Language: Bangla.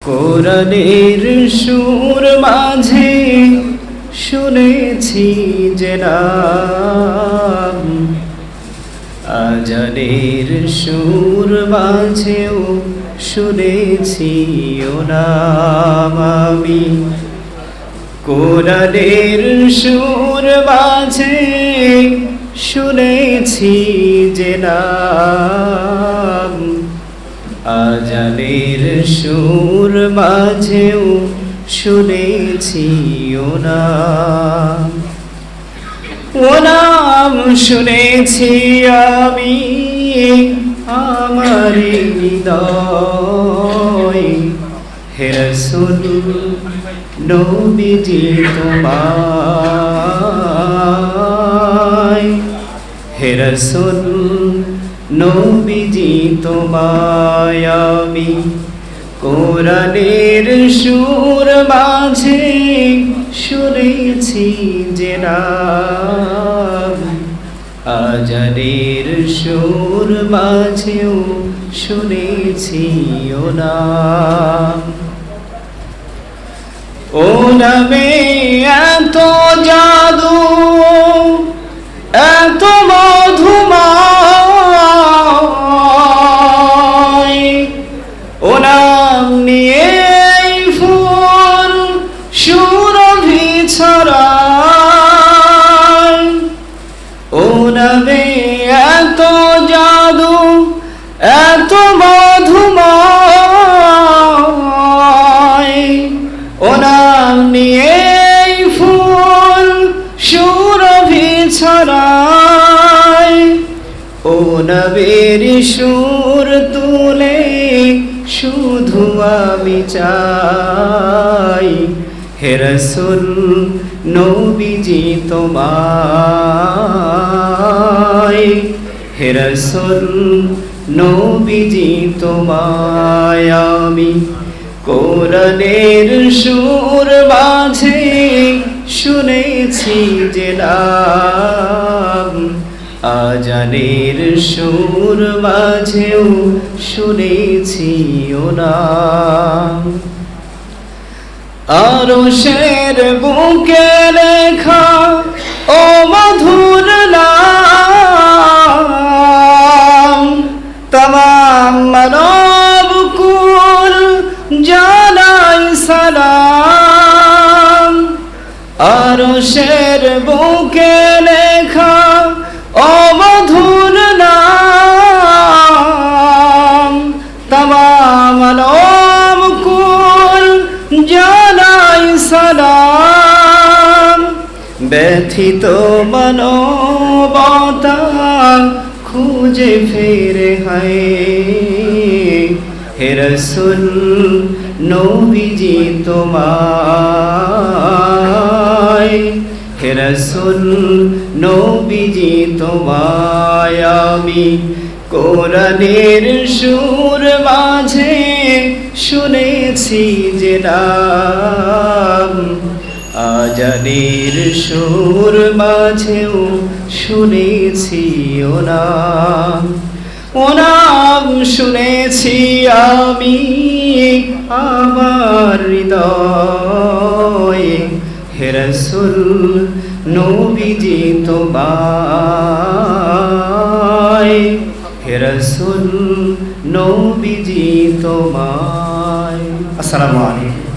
কোরআনের সুর মাঝে শুনেছি যে নাম, আজানের সুর মাঝেও শুনেছি ও নাম। আমি কোরআনের সুর মাঝে শুনেছি যে নাম, আজানের সুর মাঝেও শুনেছি ও নাম। ও নাম শুনেছি আমি আমার হৃদয়, হে রাসূল নবীজি তোমায়, হে রাসূল নবীজি তোমায় আমি কোরআনের সুর মাঝে শুনেছি যে নাম, আজানের সুর মাঝেও শুনেছি ও নাম। ও নামে এত জাদু, এত মধুময়, ও নাম নিয়ে ফুল সুরভি ছড়ায়। ও নামে এত জাদু, এত মধুময়, ও নাম নিয়ে ফুল সুরভি ছড়ায়। ও নবীর সুর তুলে শুধু আমি চাই, হে রাসূল নবীজি তোমায়, হে রাসূল নবীজি তোমায় আমি কোরআনের সুর মাঝে শুনেছি যে নাম, আজানের সুর মাঝেও শুনেছি ও নাম। আরশের বুকে লেখা ও মধুর নাম, তমাম মানবকুল জানাই সালাম। আরশের বুকে লেখা ও মধুর নাম, তমাম মানবকুল জানাই সালাম। ব্যথিত মানবতা খুঁজে ফিরে হায়, হে রাসূল নবীজি তোমায়, হে রাসূল নবীজি তোমায় আমি কোরআনের সুর মাঝে শুনেছি যে নাম, আজানের সুর মাঝেও শুনেছি ও নাম। ও নাম শুনেছি আমি আমার হৃদয়ে, হে রাসূল নবীজি তোমায়, হে রাসূল নবীজি তোমায়। আসসালামু আলাইকুম।